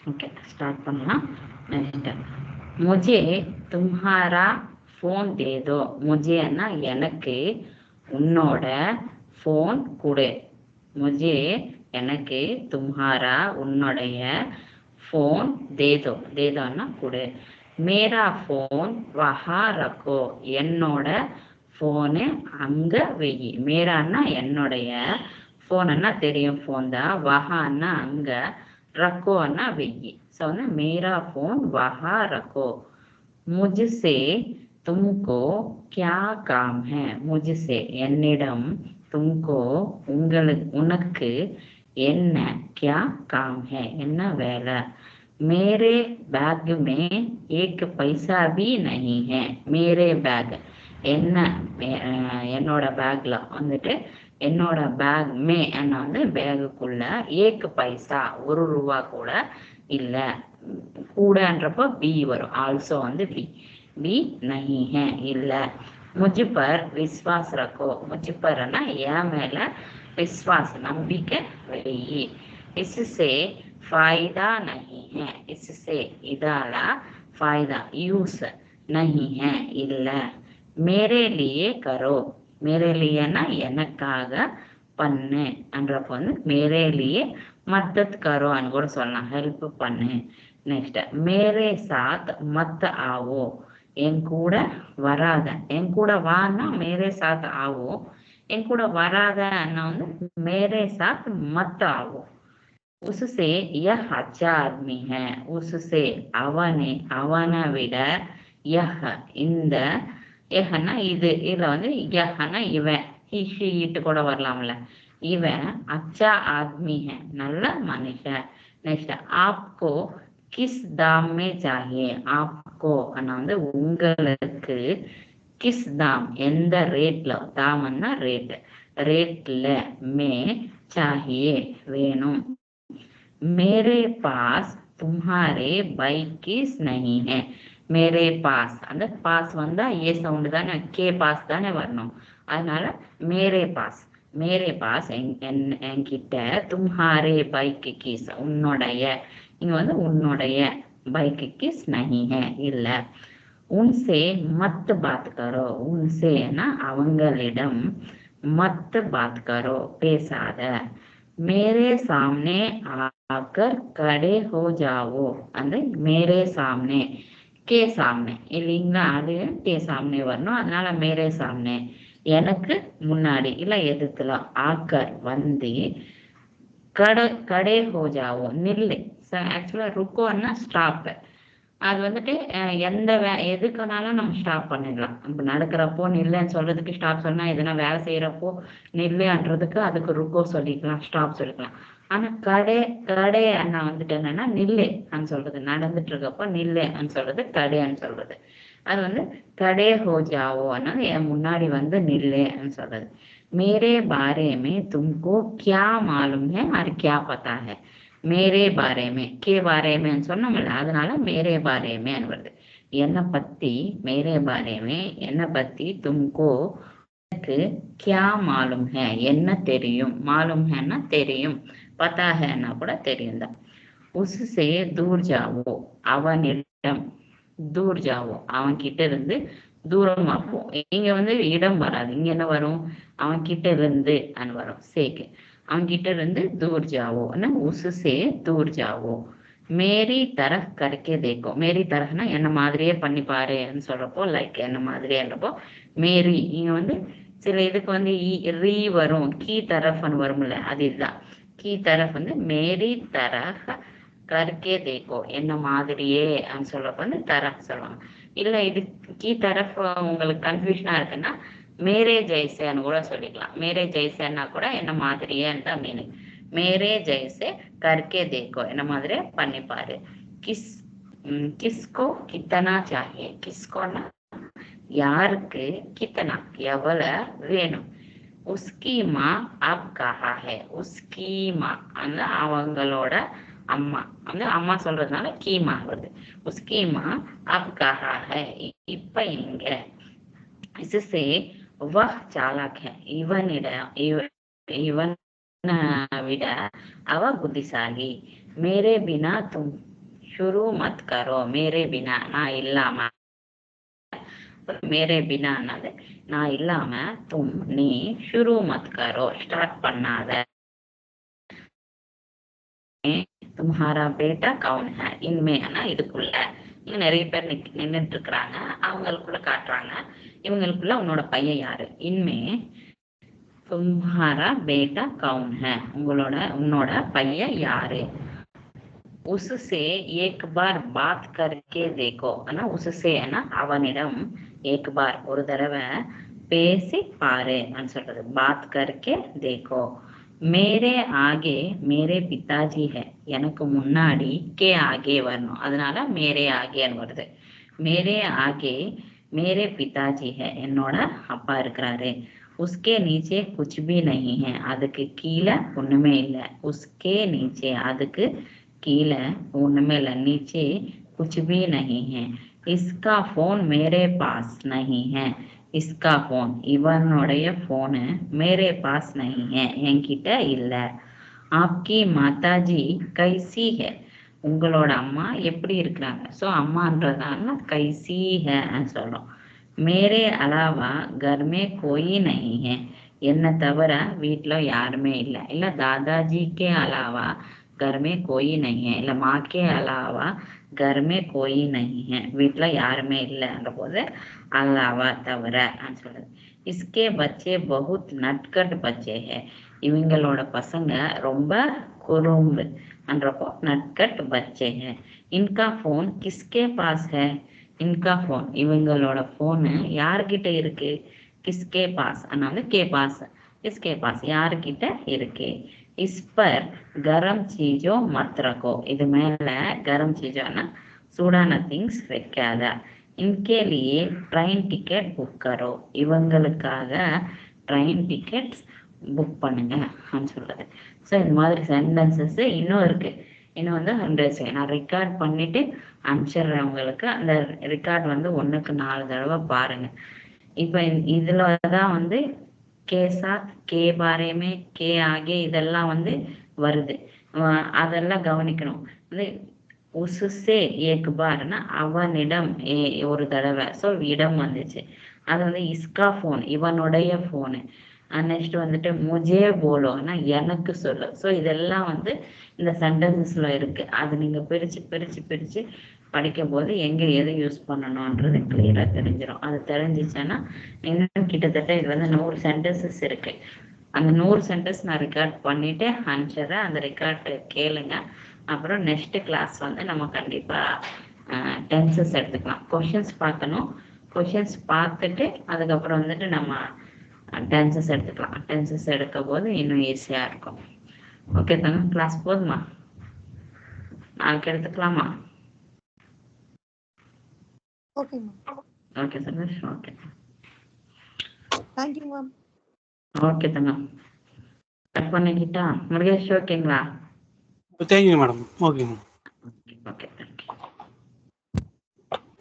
okay start பண்ணலாம் next मुझे तुम्हारा फोन दे दो मुझे ना எனக்கு உன்னோட फोन கொடு मुझे எனக்கு तुम्हारा உன்னுடைய फोन दे दो ना கொடு मेरा फोन वहाँ रखो என்னோட फोन அங்க வெயி मेराன்னா என்னுடைய फोनன்னா தெரியும் फोन தான் वहाன்னா அங்க रखो ना वेगी सो ना मेरा फोन वहाँ रखो मुझसे तुमको क्या काम है मुझसे என்னிடம் तुमको उनக்கு என்ன क्या काम है என்ன வேலை मेरे बैग में एक पैसा भी नहीं है मेरे बैग என்ன என்னோட பேக்ல வந்துட்டு என்னோட பேக் மே என்ன வந்து பேகுக்குள்ள ஏக்கு பைசா ஒரு ரூபா கூட இல்ல கூடன்றப்போ பி வரும் ஆல்சோ வந்து பி நஹி ஹே இல்ல मुझ पर विश्वास रखो मुझ पर ना என் மேல विश्वास நம்பிக்கை வை इससे फायदा नहीं है इससे இதால फायदा यूज नहीं है இல்ல मेरे लिए करो मेरे लिए ना எனக்காக பண்ணு என்றப்போ வந்து मेरे लिए मदद करो அன்னு கூட சொல்லலாம் ஹெல்ப் பண்ணு நெக்ஸ்ட் मेरे साथ मत आओ என் கூட வராத என் கூட வான்னா मेरे साथ आओ என் கூட வராத அண்ணா வந்து मेरे साथ मत आओ उससे यह अच्छा आदमी है उससे அவனை அவனை விட यह இந்த ஏஹன்னா இது இதுல வந்து யஹன்னா இவன் இட்டு கூட வரலாம்ல இவன் அச்சா ஆத்மி है நல்ல மனுஷன் நெக்ஸ்ட் आपको किस दाम में चाहिए आपको அண்ணா வந்து உங்களுக்கு किस दाम எந்த ரேட்ல தாமன்னா ரேட்ல மே चाहिए வேணும் मेरे पास तुम्हारे बाइक किस नहीं है मेरे पास அந்த பாஸ் வந்தா ஏ சவுண்ட் தானே கே பாஸ் தானே வரணும் அதனால मेरे पास என்கிட்ட तुम्हारे बाइक किस உன்னுடைய இங்க வந்து உன்னுடைய बाइक किस नहीं है இல்ல उनसे मत बात करो उनसे ना அவங்களிடம் मत बात करो பேசாத मेरे सामने आकर खड़े हो जाओ ಅಂದ್ರೆ मेरे सामने के सामने இல்லைங்களா அது के सामने வரணும் அதனால मेरे सामने எனக்கு முன்னாடி இல்ல எதிர்த்துல ஆக்கர் வந்து கடை हो जाओ நில்லு ஆக்சுவலா ருக்கோன்னா ஸ்டாப் அது வந்துட்டு எந்த எதுக்குனாலும் நம்ம ஸ்டாப் பண்ணிடலாம் இப்போ நடக்கிறப்போ நில்லுன்னு சொல்றதுக்கு ஸ்டாப் சொன்னா எதுனா வேலை செய்யறப்போ நில்லுன்றதுக்கு அதுக்கு ருக்கோ சொல்லிக்கலாம் ஸ்டாப் சொல்லிக்கலாம் ஆனா கடை அண்ணா வந்துட்டு என்னன்னா நில்லுன்னு சொல்றது நடந்துட்டு இருக்கப்போ நில்லுன்னு சொல்றது கடைன்னு சொல்றது அது வந்து கடை ஹோ ஜாவோ அண்ணா என் முன்னாடி வந்து நில்லுன்னு சொல்றது मेरे बारे में तुमको क्या मालूम है और क्या पता है मेरे बारे में के बारे में சொன்னோம்ல அதனால मेरे बारे में வருது என்ன பத்தி मेरे बारे में என்ன பத்தி तुमको எனக்கு क्या मालूम है என்ன தெரியும் मालूम हैன்னா தெரியும் पता हैன்னா கூட தெரியும் தான் उससे दूर जाओ அவனிடம் दूर जाओ அவன் கிட்ட இருந்து தூரமா போ இங்க வந்து இடம் வராது இங்க என்ன வரும் அவன் கிட்ட இருந்து அன்னு வரும் சேக்கு அவன் கிட்ட இருந்து दूर जाओ ना उससे दूर जाओ मेरी तरह करके देखो मेरी तरहனா என்ன மாதிரியே பண்ணி பாருன்னு சொல்றப்போ லைக் என்ன மாதிரியேன்றப்போ மேரி இங்க வந்து சில இதுக்கு வந்து ரீ வரும் கீ தரஃப்னு வரும்ல அது இதுதான் கீ தரஃப் வந்து மேரி தரஹ் கர்க்கே தேக்கோ என்ன மாதிரியே அப்படின்னு சொல்றப்ப வந்து தரஃப் சொல்லுவாங்க இல்ல இது கீ தரஃப் உங்களுக்கு கன்ஃபியூஷனா இருக்குன்னா மேரே ஜெய்சேன்னு கூட சொல்லிக்கலாம் மேரே ஜெய்சேன்னா கூட என்ன மாதிரியே தான் மீனிங் मेरे जैसे करके देखो என்ன மாதிரி பண்ணி பாரு किसको कितना चाहिए किसको யாருக்கு कितना எவ்வளவு வேணும் उसकी माँ अब कहा है उसकी माँ அந்த அவங்களோட அம்மா அந்த அம்மா சொல்றதுனால கீமா வருது उसकी माँ अब कहा है இப்ப எங்க इससे वह चालाक है इवन विड़ा अव बुद्धिशाली मेरे बिना शुरू मत करो मेरे बिना நான் இல்லாம मेरे बिना நான் இல்லாம तुम நீ शुरू मत करो ஸ்டார்ட் பண்ணாத तुम्हारा बेटा कौन है इनमें இதுக்குள்ள நிறைய பேர் நின்னுட்டு இருக்காங்க அவங்களுக்குள்ள காட்டுறாங்க இவங்களுக்குள்ள உன்னோட பையன் யாரு इनमें तुम्हारा बेटा कौन है உன்னோட பையன் யாரு उससे एक बार बात करके देखो उससे அவனிடம் एक बार ஒரு தடவை பேசி பாரு சொல்றது बात करके देखो मेरे आगे मेरे पिताजी है எனக்கு முன்னாடி के आगे வரணும் அதனால मेरे आगे வருது मेरे आगे मेरे पिताजी है என்னோட அப்பா இருக்கிறாரு उसके नीचे कुछ भी नहीं है அதுக்கு கீழே ஒண்ணுமே இல்ல उसके नीचे அதுக்கு கீழே ஒண்ணுமே இல்ல नीचे कुछ भी नहीं है इसका फोन मेरे पास नहीं है इसका फोन இவனுடைய போன் मेरे पास नहीं है என்கிட்ட இல்ல आपकी माताजी कैसी है உங்களோட அம்மா எப்படி இருக்கிறாங்க சோ அம்மான்றதால कैसी है சொல்றோம் मेरे अलावा घर में कोई नहीं है என்ன தவிர வீட்ல யாருமே இல்ல இல்ல दादाजी के अलावा घर में कोई नहीं है இல்ல माँ के अलावा घर में कोई नहीं है வீட்ல யாருமே இல்லன்ற போது अलावा தவிர சொல்றது इसके बच्चे बहुत नटखट बच्चे हैं இவங்களோட பசங்க ரொம்ப குறும்புன்றப்போ नटखट बच्चे हैं इनका फोन किसके पास है इनका फोन இவங்களோட போன் யார்கிட்ட இருக்கு किसके पास के पास किसके पास யார்கிட்ட இருக்கு इस पर गरम चीजों मत रखो இது மேல गरम चीजों சூடான திங்ஸ் வைக்காத इनके लिए ट्रेन टिकट बुक करो இவங்களுக்காக ட்ரெயின் டிக்கெட்ஸ் புக் பண்ணுங்க சொல்றது ஸோ இந்த மாதிரி சென்டென்சஸ் இன்னும் இருக்கு இன்னும் வந்து 100 நான் ரெக்கார்ட் பண்ணிட்டு அனுப்பிச்சிடுறேன் உங்களுக்கு அந்த ரெக்கார்ட் வந்து 1க்கு 4 தடவை பாருங்க இப்ப இதுலதான் வந்து கே சாத் கே பாரேமே கே ஆகே இதெல்லாம் வந்து வருது அதெல்லாம் கவனிக்கணும் வந்து உசுசே ஏக் பார்னா அவனிடம் ஒரு தடவை ஸோ இடம் வந்துச்சு அது வந்து இஸ்கா போன் இவனுடைய போனு நெக்ஸ்ட் வந்துட்டு முஜே போலோன்னா எனக்கு சொல்லு ஸோ இதெல்லாம் வந்து இந்த சென்டென்சஸ்ல இருக்கு அது நீங்க பிரிச்சு பிரிச்சு பிரிச்சு படிக்கும் போது எங்க எது யூஸ் பண்ணணும்ன்றது கிளியரா தெரிஞ்சிடும் அது தெரிஞ்சிச்சுன்னா இன்னும் கிட்டத்தட்ட இது வந்து 100 சென்டென்சஸ் இருக்கு அந்த 100 சென்டென்ஸ் நான் ரெக்கார்ட் பண்ணிட்டு அனுப்பிச்சிடுறேன் அந்த ரெக்கார்ட் கேளுங்க அப்புறம் நெக்ஸ்ட் கிளாஸ் வந்து நம்ம கண்டிப்பா டென்சஸ் எடுத்துக்கலாம் கொஷின்ஸ் பார்க்கணும் கொஷின்ஸ் பார்த்துட்டு அதுக்கப்புறம் வந்துட்டு நம்ம டென்சஸ் எடுத்துக்கலாம் டென்சஸ் எடுக்கும் போது இன்னும் ஈஸியா இருக்கும் ஓகே தாங்க கிளாஸ் போதுமா நாளைக்கு எடுத்துக்கலாமா okay ma'am okay Santhosh okay thank you ma'am okay தங்க கட் பண்ணிக்கிட்டா முருகேஷ் ஓகேங்களா தேங்க்யூ மேடம் ஓகே மேம்